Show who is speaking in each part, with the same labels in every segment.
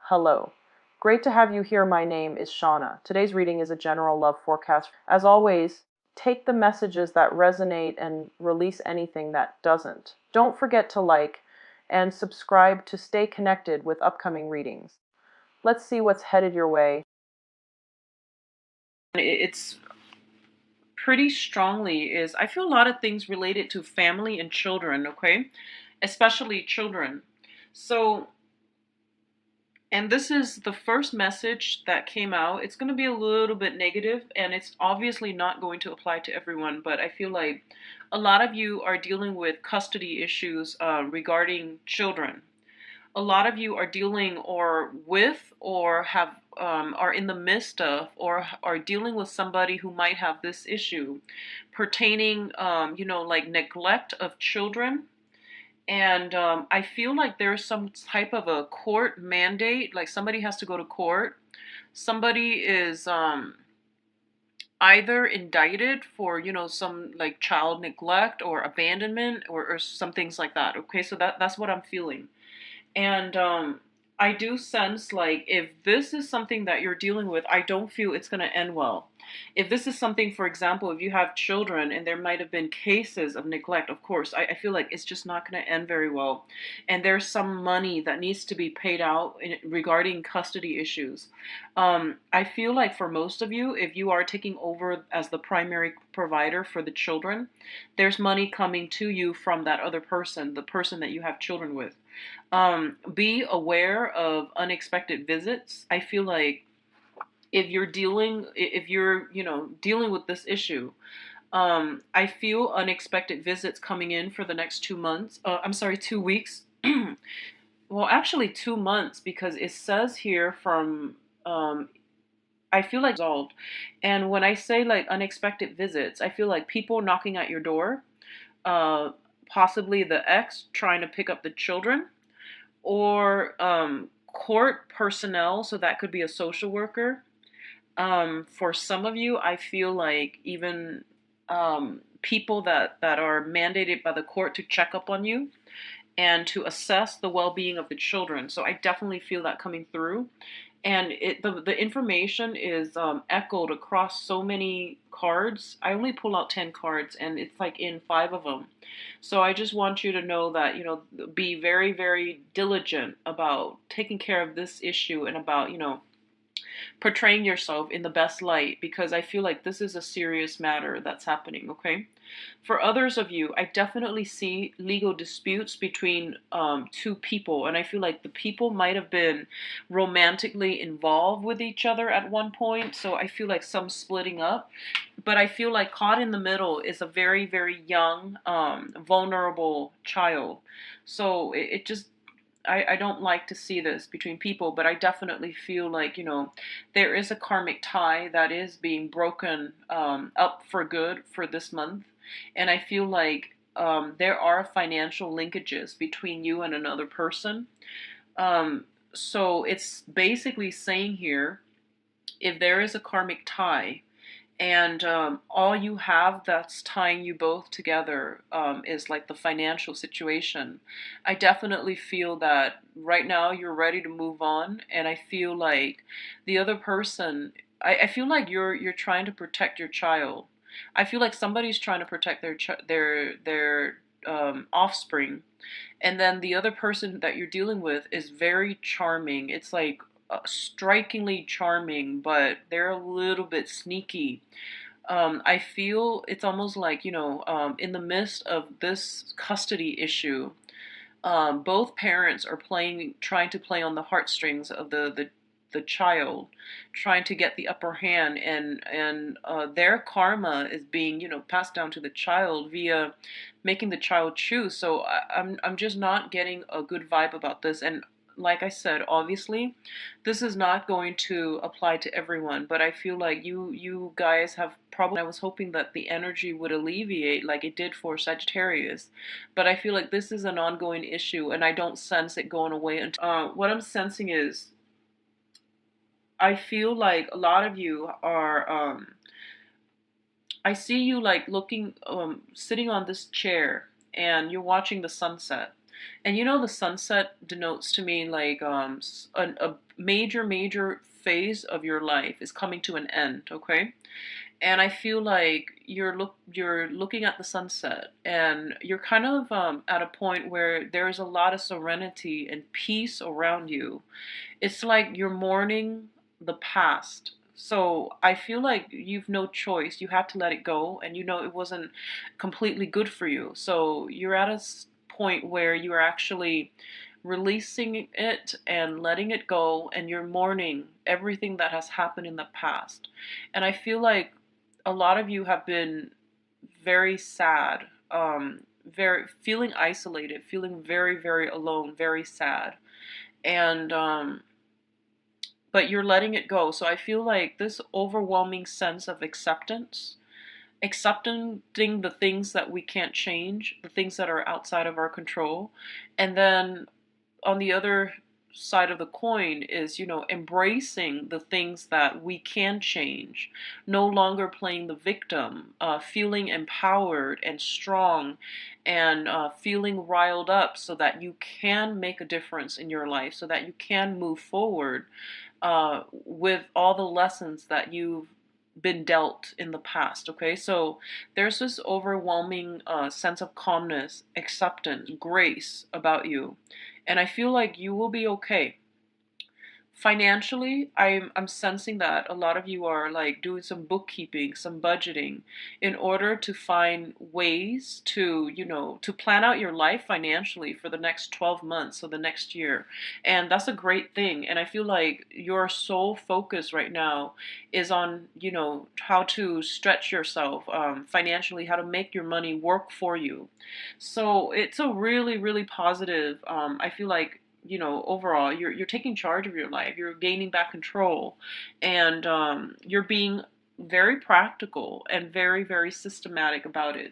Speaker 1: Hello. Great to have you here. My name is Shauna. Today's reading is a general love forecast. As always, take the messages that resonate and release anything that doesn't. Don't forget to like and subscribe to stay connected with upcoming readings. Let's see what's headed your way. It's pretty strongly is I feel a lot of things related to family and children, okay? Especially children. So, and this is the first message that came out. It's going to be a little bit negative, and it's obviously not going to apply to everyone, but I feel like a lot of you are dealing with custody issues regarding children. A lot of you are dealing or with or have are in the midst of or are dealing with somebody who might have this issue pertaining, like neglect of children. And I feel like there's some type of a court mandate, like somebody has to go to court. Somebody is either indicted for, some like child neglect or abandonment or some things like that. Okay, so that's what I'm feeling. And I do sense like if this is something that you're dealing with, I don't feel it's going to end well. If this is something, for example, if you have children and there might have been cases of neglect, of course, I feel like it's just not going to end very well. And there's some money that needs to be paid out regarding custody issues. I feel like for most of you, if you are taking over as the primary provider for the children, there's money coming to you from that other person, the person that you have children with. Be aware of unexpected visits. I feel like if you're, dealing with this issue, I feel unexpected visits coming in for the next 2 months. I'm sorry, 2 weeks. Well, actually 2 months because it says here from, I feel like resolved. And when I say like unexpected visits, I feel like people knocking at your door, uh, possibly the ex trying to pick up the children or court personnel, so that could be a social worker. For some of you, I feel like even people that are mandated by the court to check up on you and to assess the well-being of the children. So I definitely feel that coming through. And the information is echoed across so many cards. I only pull out 10 cards, and it's like in 5 of them. So I just want you to know that, be very, very diligent about taking care of this issue and about, portraying yourself in the best light, because I feel like this is a serious matter that's happening, okay? For others of you, I definitely see legal disputes between two people, and I feel like the people might have been romantically involved with each other at one point, so I feel like some splitting up. But I feel like caught in the middle is a very, very young, vulnerable child. So it just I don't like to see this between people, but I definitely feel like, there is a karmic tie that is being broken up for good for this month. And I feel like there are financial linkages between you and another person. So it's basically saying here, if there is a karmic tie, and all you have that's tying you both together is like the financial situation. I definitely feel that right now you're ready to move on, and I feel like the other person. I feel like you're trying to protect your child. I feel like somebody's trying to protect their offspring, and then the other person that you're dealing with is very charming. It's like strikingly charming, but they're a little bit sneaky. I feel it's almost like, in the midst of this custody issue, both parents are trying to play on the heartstrings of the child, trying to get the upper hand, and their karma is being, passed down to the child via making the child choose. So I'm just not getting a good vibe about this. And like I said, obviously, this is not going to apply to everyone, but I feel like you guys have probably. I was hoping that the energy would alleviate like it did for Sagittarius, but I feel like this is an ongoing issue, and I don't sense it going away. Until what I'm sensing is, I feel like a lot of you are. I see you like looking, sitting on this chair, and you're watching the sunset. And the sunset denotes to me like a major phase of your life is coming to an end, okay? And I feel like you're looking at the sunset, and you're kind of at a point where there's a lot of serenity and peace around you. It's like you're mourning the past. So I feel like you've no choice. You have to let it go, and it wasn't completely good for you. So you're at a point where you are actually releasing it and letting it go, and you're mourning everything that has happened in the past. And I feel like a lot of you have been very sad, very feeling isolated, feeling very alone, very sad. And but you're letting it go. So I feel like this overwhelming sense of acceptance, accepting the things that we can't change, the things that are outside of our control. And then on the other side of the coin is, embracing the things that we can change, no longer playing the victim, feeling empowered and strong, and feeling riled up so that you can make a difference in your life, so that you can move forward with all the lessons that you've been dealt in the past. Okay, so there's this overwhelming sense of calmness, acceptance, grace about you, and I feel like you will be okay. Financially, I'm sensing that a lot of you are like doing some bookkeeping, some budgeting in order to find ways to, to plan out your life financially for the next 12 months or the next year. And that's a great thing. And I feel like your sole focus right now is on, how to stretch yourself financially, how to make your money work for you. So it's a really positive, I feel like, overall you're taking charge of your life, you're gaining back control, and you're being very practical and very systematic about it.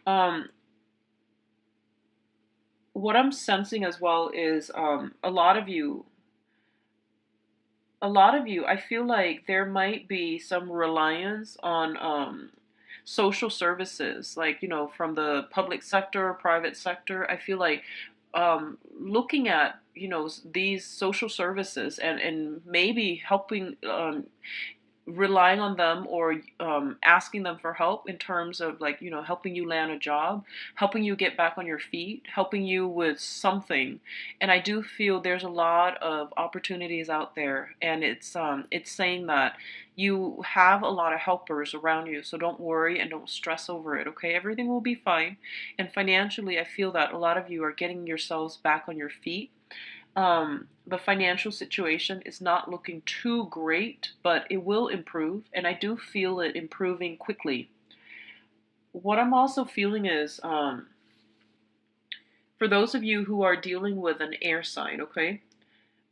Speaker 1: um, what I'm sensing as well is a lot of you, I feel like there might be some reliance on social services, like, from the public sector, private sector. I feel like looking at, these social services, and maybe helping, relying on them, or asking them for help in terms of, like, helping you land a job, helping you get back on your feet, helping you with something. And I do feel there's a lot of opportunities out there, and it's saying that you have a lot of helpers around you, so don't worry and don't stress over it. Okay, everything will be fine. And financially, I feel that a lot of you are getting yourselves back on your feet. The financial situation is not looking too great, but it will improve, and I do feel it improving quickly. What I'm also feeling is, for those of you who are dealing with an air sign, okay?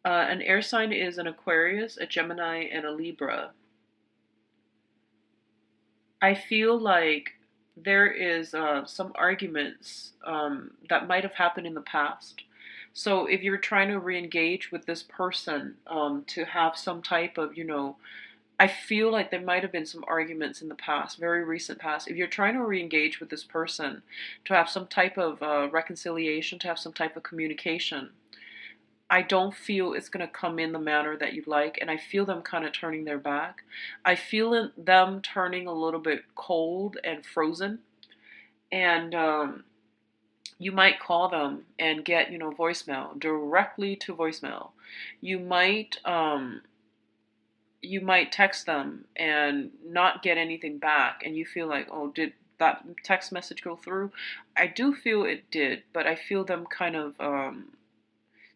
Speaker 1: An air sign is an Aquarius, a Gemini, and a Libra. I feel like there is some arguments that might have happened in the past. So if you're trying to re-engage with this person, to have some type of, I feel like there might have been some arguments in the past, very recent past. If you're trying to re-engage with this person, to have some type of reconciliation, to have some type of communication, I don't feel it's going to come in the manner that you'd like, and I feel them kind of turning their back. I feel them turning a little bit cold and frozen, and you might call them and get, voicemail, directly to voicemail. You might text them and not get anything back, and you feel like, oh, did that text message go through? I do feel it did, but I feel them kind of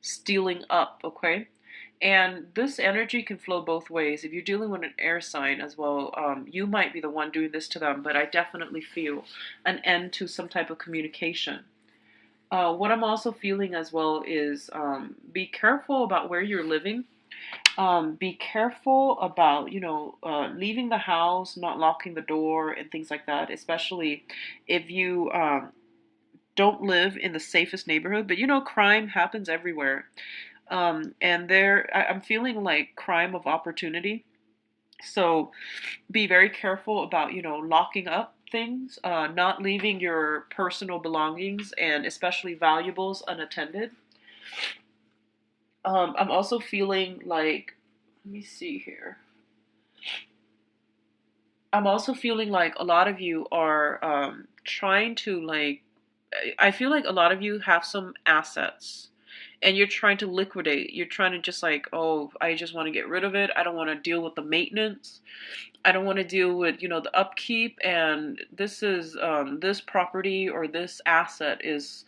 Speaker 1: stealing up, okay? And this energy can flow both ways. If you're dealing with an air sign as well, you might be the one doing this to them, but I definitely feel an end to some type of communication. What I'm also feeling as well is, be careful about where you're living. Be careful about, leaving the house, not locking the door, and things like that, especially if you don't live in the safest neighborhood. But crime happens everywhere. And I'm feeling like crime of opportunity. So be very careful about, locking up things, not leaving your personal belongings and especially valuables unattended. I'm also feeling like, let me see here. I'm also feeling like a lot of you are trying to like, I feel like a lot of you have some assets and you're trying to liquidate. You're trying to just like, oh, I just want to get rid of it. I don't want to deal with the maintenance. I don't want to deal with, the upkeep. And this is, this property or this asset is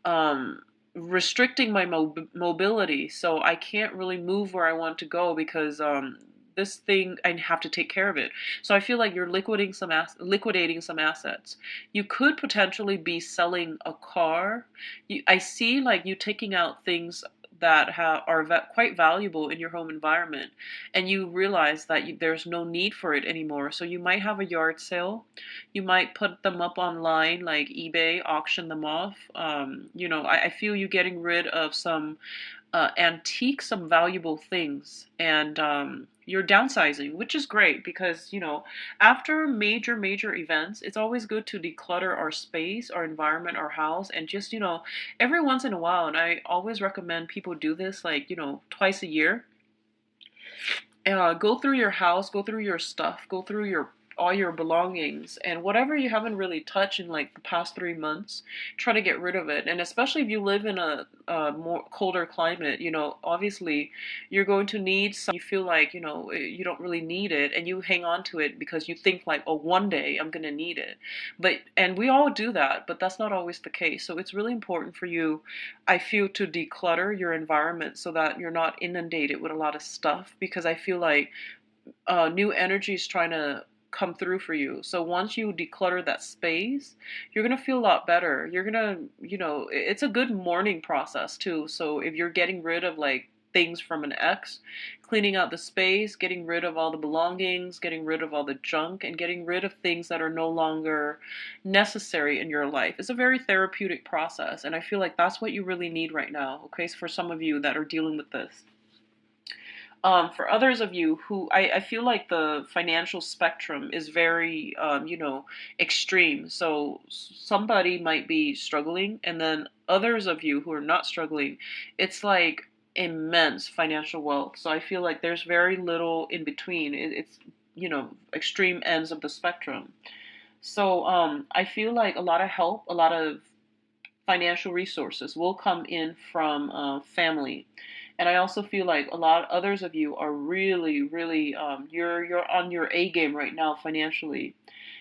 Speaker 1: um, restricting my mobility. So I can't really move where I want to go because this thing, I have to take care of it. So I feel like you're liquidating some assets. You could potentially be selling a car. I see like you taking out things that are quite valuable in your home environment, and you realize that there's no need for it anymore. So you might have a yard sale. You might put them up online like eBay, auction them off. I feel you getting rid of some antique, some valuable things, and you're downsizing, which is great because, after major events, it's always good to declutter our space, our environment, our house, and just, every once in a while. And I always recommend people do this like, twice a year. Go through your house, go through your stuff, go through your all your belongings, and whatever you haven't really touched in like the past 3 months, try to get rid of it. And especially if you live in a more colder climate, obviously you're going to need some. You feel like you don't really need it, and you hang on to it because you think like, oh, one day I'm gonna need it. And we all do that, but that's not always the case. So it's really important for you, I feel, to declutter your environment so that you're not inundated with a lot of stuff, because I feel like new energy is trying to come through for you. So once you declutter that space, you're going to feel a lot better. You're going to, it's a good mourning process too. So if you're getting rid of like things from an ex, cleaning out the space, getting rid of all the belongings, getting rid of all the junk, and getting rid of things that are no longer necessary in your life, it's a very therapeutic process. And I feel like that's what you really need right now. Okay. So for some of you that are dealing with this. For others of you who I feel like the financial spectrum is very, extreme. So somebody might be struggling, and then others of you who are not struggling, it's like immense financial wealth. So I feel like there's very little in between. It's, extreme ends of the spectrum. So I feel like a lot of help, a lot of financial resources will come in from family. And I also feel like a lot of others of you are really, really, you're on your A game right now financially.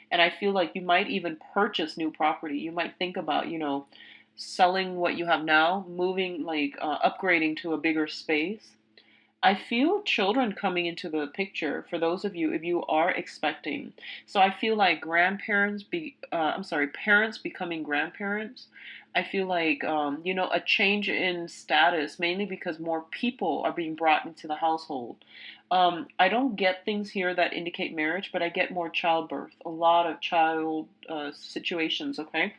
Speaker 1: And I feel like you might even purchase new property. You might think about, selling what you have now, moving, like upgrading to a bigger space. I feel children coming into the picture for those of you if you are expecting. So I feel like parents becoming grandparents. I feel like a change in status, mainly because more people are being brought into the household. I don't get things here that indicate marriage, but I get more childbirth, a lot of child situations. Okay.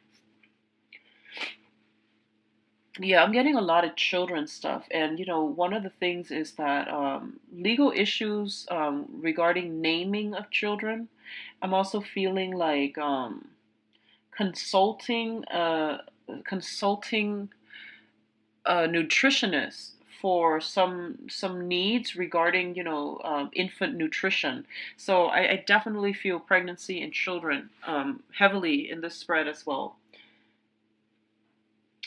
Speaker 1: Yeah, I'm getting a lot of children stuff, and one of the things is that legal issues regarding naming of children. I'm also feeling like consulting, consulting a nutritionist for some needs regarding infant nutrition. So I definitely feel pregnancy and children heavily in this spread as well.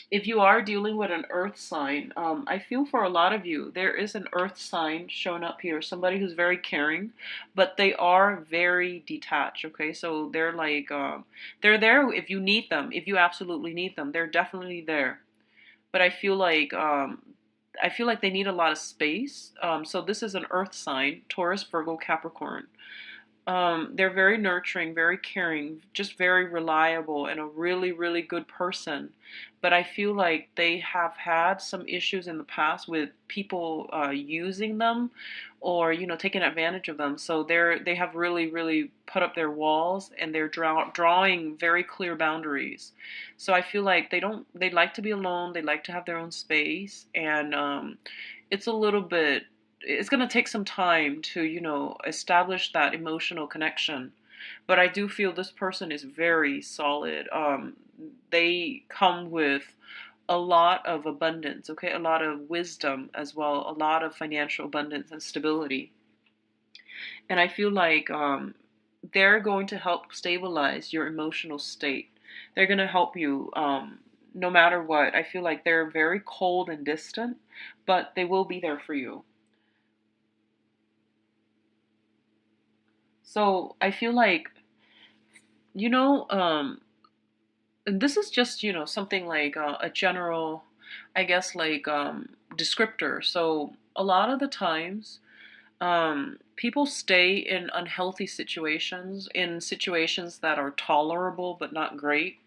Speaker 1: If you are dealing with an earth sign, I feel for a lot of you, there is an earth sign showing up here. Somebody who's very caring, but they are very detached. Okay, so they're like, they're there if you need them, if you absolutely need them. They're definitely there. But I feel like they need a lot of space. So this is an earth sign: Taurus, Virgo, Capricorn. They're very nurturing, very caring, just very reliable, and a really, really good person. But I feel like they have had some issues in the past with people using them, or taking advantage of them. So they have really, really put up their walls, and they're drawing very clear boundaries. So I feel like they like to be alone. They like to have their own space, and it's a little bit it's going to take some time to establish that emotional connection. But I do feel this person is very solid. They come with a lot of abundance, okay? A lot of wisdom as well, a lot of financial abundance and stability. And I feel like they're going to help stabilize your emotional state. They're going to help you no matter what. I feel like they're very cold and distant, but they will be there for you. So I feel like, you know, and this is just, something like a general, I guess, like descriptor. So a lot of the times, people stay in unhealthy situations, in situations that are tolerable but not great,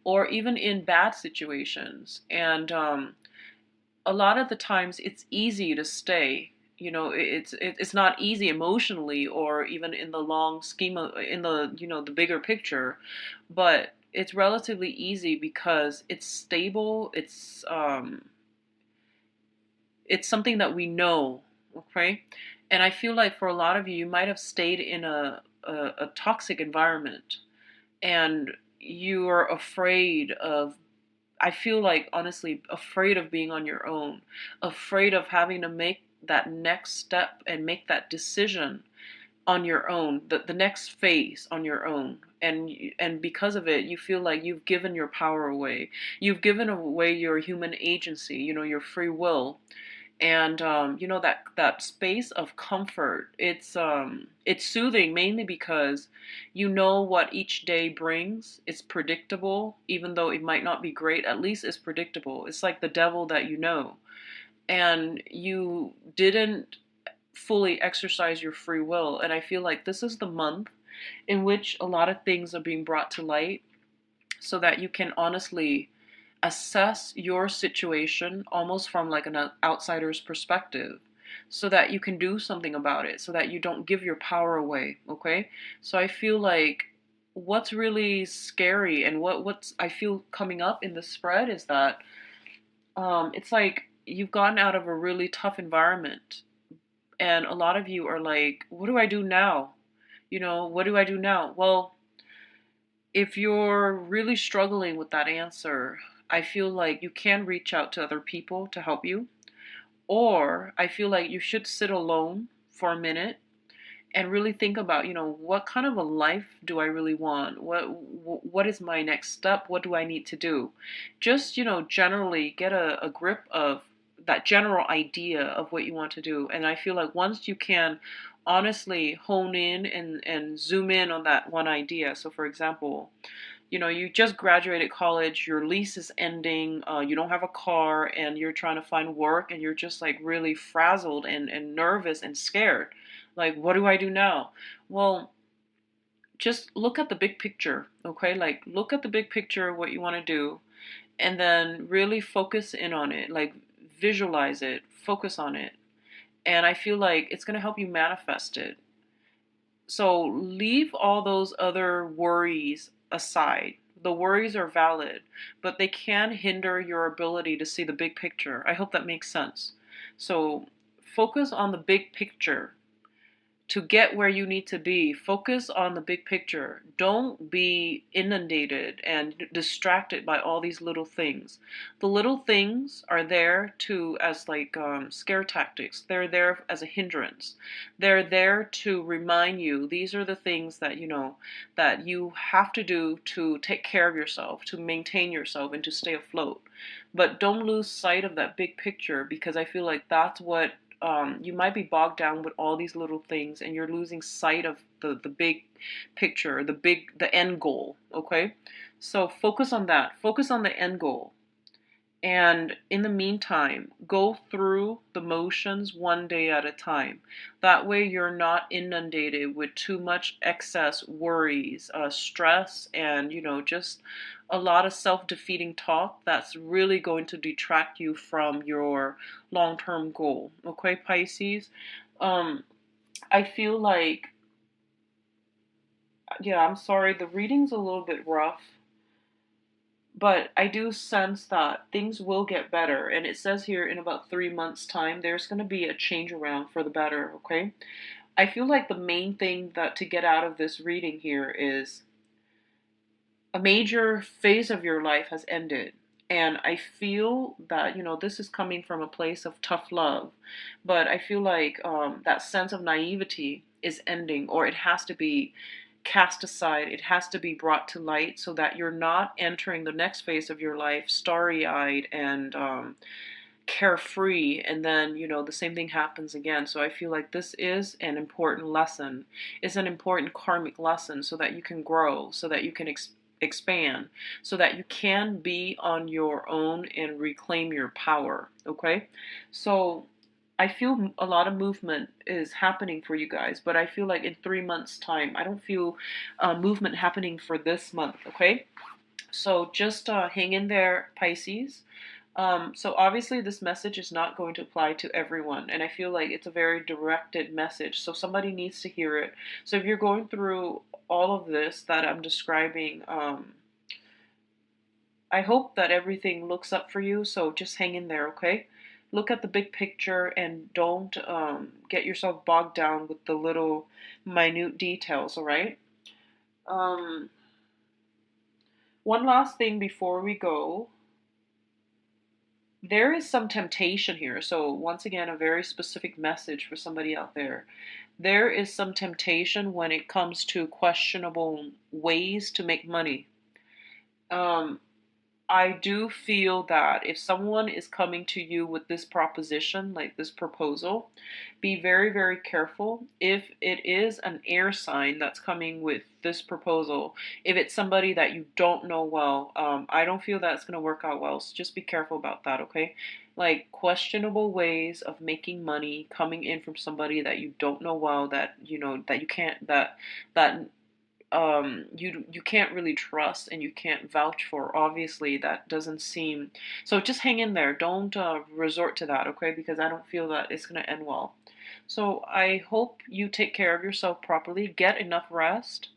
Speaker 1: or even in bad situations. And a lot of the times, it's easy to stay. It's not easy emotionally, or even in the long scheme of, in the the bigger picture, but it's relatively easy because it's stable. It's something that we know, okay? And I feel like for a lot of you, you might have stayed in a toxic environment, and you are afraid of, I feel like, honestly, afraid of being on your own, afraid of having to make that next step and make that decision on your own, the next phase on your own. And because of it, you feel like you've given your power away. You've given away your human agency, your free will. And that space of comfort, it's soothing, mainly because you know what each day brings. It's predictable, even though it might not be great. At least it's predictable. It's like the devil that you know, and you didn't fully exercise your free will. And I feel like this is the month in which a lot of things are being brought to light, so that you can honestly assess your situation almost from like an outsider's perspective, so that you can do something about it, so that you don't give your power away, okay? So I feel like what's really scary, and what's I feel coming up in the spread, is that it's like you've gotten out of a really tough environment, and a lot of you are like, what do I do now? What do I do now? Well, if you're really struggling with that answer, I feel like you can reach out to other people to help you. Or I feel like you should sit alone for a minute and really think about, what kind of a life do I really want? What is my next step? What do I need to do? Just, generally get a grip of that general idea of what you want to do. And I feel like once you can honestly hone in and zoom in on that one idea. So for example, you just graduated college, your lease is ending, you don't have a car, and you're trying to find work, and you're just like really frazzled and nervous and scared. Like, what do I do now? Well, just look at the big picture, okay? Like, look at the big picture of what you want to do, and then really focus in on it. Like, visualize it, focus on it. And I feel like it's going to help you manifest it. So leave all those other worries aside. The worries are valid, but they can hinder your ability to see the big picture. I hope that makes sense. So focus on the big picture to get where you need to be. Focus on the big picture. Don't be inundated and distracted by all these little things. The little things are there to as like scare tactics. They're there as a hindrance. They're there to remind you these are the things that that you have to do to take care of yourself, to maintain yourself, and to stay afloat. But don't lose sight of that big picture, because I feel like that's what you might be bogged down with all these little things, and you're losing sight of the big picture, the end goal, okay? So focus on that. Focus on the end goal. And in the meantime, go through the motions one day at a time. That way, you're not inundated with too much excess worries, stress, and, just a lot of self defeating talk that's really going to detract you from your long term goal. Okay, Pisces? Um, I feel like, yeah, I'm sorry, the reading's a little bit rough, but I do sense that things will get better. And it says here in about 3 months' time, there's going to be a change around for the better, okay? I feel like the main thing that to get out of this reading here is a major phase of your life has ended. And I feel that, this is coming from a place of tough love. But I feel like that sense of naivety is ending, or it has to be cast aside. It has to be brought to light so that you're not entering the next phase of your life starry eyed and carefree, and then the same thing happens again. So I feel like this is an important lesson. It's an important karmic lesson so that you can grow, so that you can expand, so that you can be on your own and reclaim your power. Okay, so I feel a lot of movement is happening for you guys, but I feel like in 3 months time I don't feel movement happening for this month. Okay, so just hang in there, Pisces. So obviously this message is not going to apply to everyone, and I feel like it's a very directed message, so somebody needs to hear it. So if you're going through all of this that I'm describing, I hope that everything looks up for you, so just hang in there, okay? Look at the big picture and don't get yourself bogged down with the little minute details, all right? Um, One last thing before we go. There is some temptation here. So, once again, a very specific message for somebody out there. There is some temptation when it comes to questionable ways to make money. Um, I do feel that if someone is coming to you with this proposition, like this proposal, be very, very careful. If it is an air sign that's coming with this proposal, if it's somebody that you don't know well, I don't feel that's going to work out well. So just be careful about that, okay? Like questionable ways of making money coming in from somebody that you don't know well, that that you can't that you can't really trust and you can't vouch for. Obviously that doesn't seem, so just hang in there. Don't resort to that, okay? Because I don't feel that it's going to end well. So I hope you take care of yourself properly, get enough rest.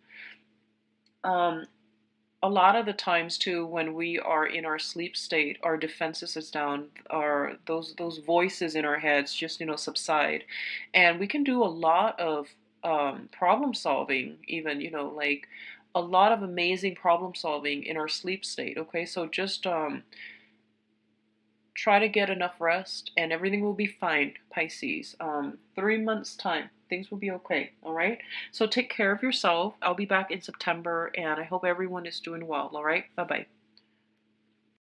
Speaker 1: um a lot of the times too, when we are in our sleep state, our defenses is down, our those voices in our heads just subside, and we can do a lot of problem solving, even like a lot of amazing problem solving in our sleep state. Okay, so just try to get enough rest, and everything will be fine, Pisces. 3 months time, things will be okay. All right, so take care of yourself. I'll be back in September, and I hope everyone is doing well. All right, bye bye.